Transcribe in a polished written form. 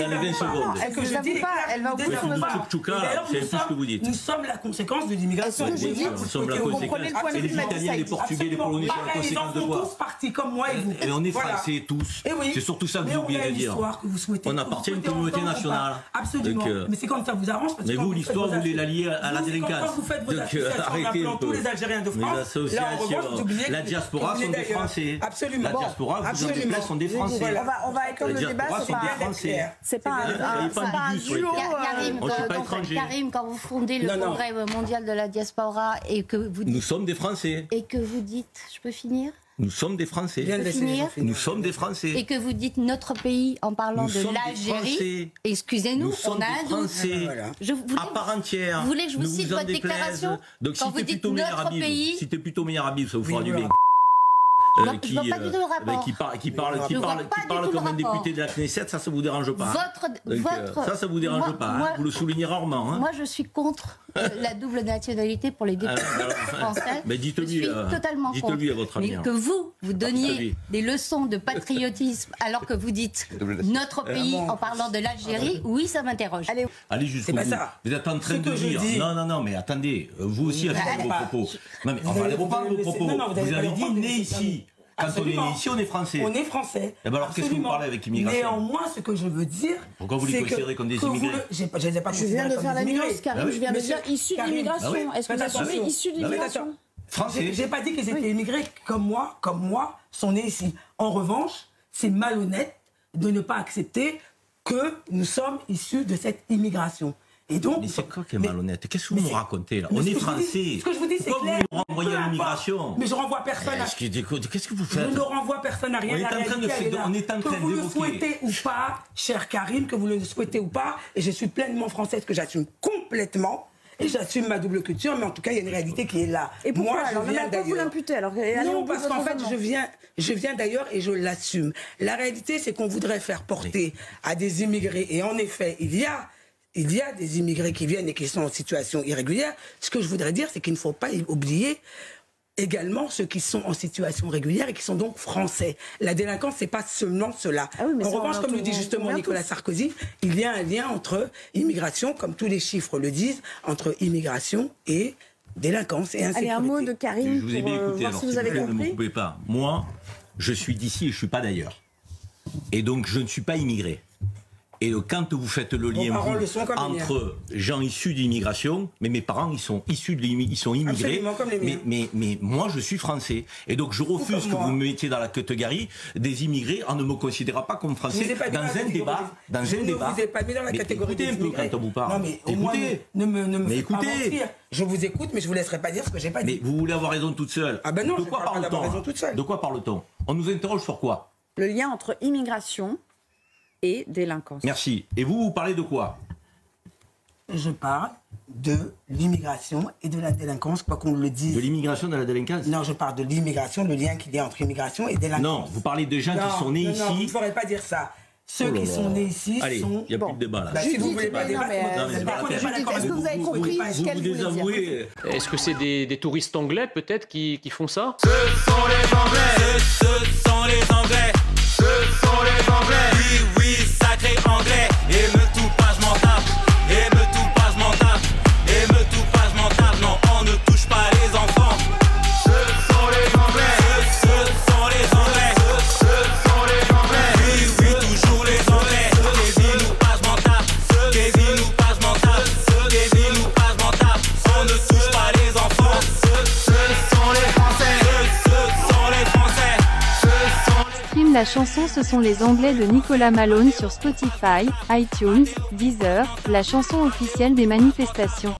dans les 20 secondes. Elle vous avoue pas, elle va au bout de son c'est tout ce que vous dites. Nous sommes la conséquence de l'immigration. Nous sommes la conséquence. Et les Italiens, les Portugais, les Polonais sont la conséquence de quoi? Ils sont tous partis comme moi et vous. Et on est français tous. C'est surtout ça que vous oubliez de dire. On appartient à une communauté nationale. Absolument. Mais c'est quand ça vous arrange. Mais vous, l'histoire, vous voulez la lier à la délinquance. Quand vous faites vos associations en appelant tous les Algériens de France, la diaspora sont des Français. Absolument. La diaspora, vous en déplace, sont des Français. On va éclore le débat, c'est pas un duo. Karim, quand vous fondez le Congrès mondial de la diaspora et que vous dites... Nous sommes des Français. Et que vous dites... Je peux finir? Nous sommes des Français. Nous sommes des Français. Et que vous dites notre pays en parlant de l'Algérie. Excusez-nous, on a un doute. À part entière. Vous voulez que je vous cite votre déclaration? Donc si t'es plutôt meilleur Habib, si t'es plutôt meilleur Habib, ça vous fera du bien. Je vois pas du tout le rapport. Qui parle comme un député de la Knesset, ça vous dérange pas. Ça vous dérange pas. Vous le soulignez rarement. Moi, je suis contre la double nationalité pour les députés français. Mais dites-lui à votre ami. Mais que vous donniez des leçons de patriotisme alors que vous dites notre pays en parlant de l'Algérie, oui, ça m'interroge. Allez jusqu'au bout. Vous êtes en train de dire... Non, mais attendez, vous aussi assumez vos propos. Non, mais on va aller reprendre vos propos. Vous avez dit né ici. Quand on est né ici, on est français. On est français. Et ben alors, qu'est-ce que vous parlez avec immigration? Néanmoins, ce que je veux dire. Pourquoi vous les considérez comme des immigrés? Je viens de faire la nuance, Karim. Je viens de dire issus d'immigration. Est-ce que vous assumez issus d'immigration? Français. J'ai pas dit qu'ils étaient immigrés comme moi, sont nés ici. En revanche, c'est malhonnête de ne pas accepter que nous sommes issus de cette immigration. Et donc, mais c'est quoi qui est malhonnête? Qu'est-ce que vous nous racontez là? On est français. Ce que je vous dis, c'est clair. Pourquoi vous nous renvoyez à l'immigration? Mais je renvoie personne à... Qu'est-ce que vous faites? Je ne renvoie personne à rien. On est en train que vous le souhaitez ou pas, cher Karim, que vous le souhaitez ou pas, et je suis pleinement française, que j'assume complètement. Et j'assume ma double culture, mais en tout cas, il y a une réalité qui est là. Et pourquoi alors? Vous l'imputez alors? Non, parce qu'en fait, je viens d'ailleurs et je l'assume. La réalité, c'est qu'on voudrait faire porter à des immigrés, et en effet, il y a des immigrés qui viennent et qui sont en situation irrégulière. Ce que je voudrais dire, c'est qu'il ne faut pas oublier également ceux qui sont en situation régulière et qui sont donc français. La délinquance, c'est pas seulement cela. En revanche, comme le dit justement Nicolas Sarkozy, il y a un lien entre immigration, comme tous les chiffres le disent, entre immigration et délinquance et insécurité. Allez, un mot de Karim pour voir si vous avez compris. Ne me coupez pas. Moi, je suis d'ici et je suis pas d'ailleurs. Et donc, je ne suis pas immigré. Et quand vous faites le lien entre gens issus d'immigration, mais mes parents ils sont immigrés, mais moi je suis français. Et donc je refuse que vous me mettiez dans la catégorie des immigrés en ne me considérant pas comme français dans un débat. Vous n'êtes pas mis dans la catégorie des immigrés. Écoutez un peu quand on vous parle. Non mais au moins ne me faites pas mentir. Je vous écoute, mais je vous laisserai pas dire ce que j'ai pas dit. Mais vous voulez avoir raison toute seule. Ah ben non, de quoi parle-t-on? De quoi parle-t-on? On nous interroge sur quoi? Le lien entre immigration et délinquance. Merci. Et vous parlez de quoi? Je parle de l'immigration et de la délinquance, quoi qu'on le dise. De l'immigration et de la délinquance? Non, je parle de l'immigration, le lien qu'il y a entre immigration et délinquance. Non, vous parlez de gens qui sont nés ici. Non, vous ne pourrez pas dire ça. Ceux qui sont nés ici sont... Allez, il n'y a plus de débat là. Si vous ne voulez pas débattre, est-ce que vous avez compris ce qu'elle voulait dire? Est-ce que c'est des touristes anglais peut-être qui font ça? Ce sont les Anglais. Ce sont les Anglais. Ce sont les Anglais. Oui, sacré anglais. Et me tout pas, je m'en tape. Et me tout pas, je m'en tape. Et me tout pas, je m'en tape. Non, on ne touche pas les enfants. Ce sont les Anglais. Ce sont les Anglais. Ce sont les Anglais. Oui, toujours les Anglais. Kevin ou pas, je m'en tape. Kevin ou pas, je m'en tape. Kevin ou pas, je m'en tape. On ne touche pas les enfants. Ce sont les Français. Ce sont les Français. Stream la chanson Ce sont les Anglais de Nicolas Malone sur Spotify, iTunes, Deezer, la chanson officielle des manifestations.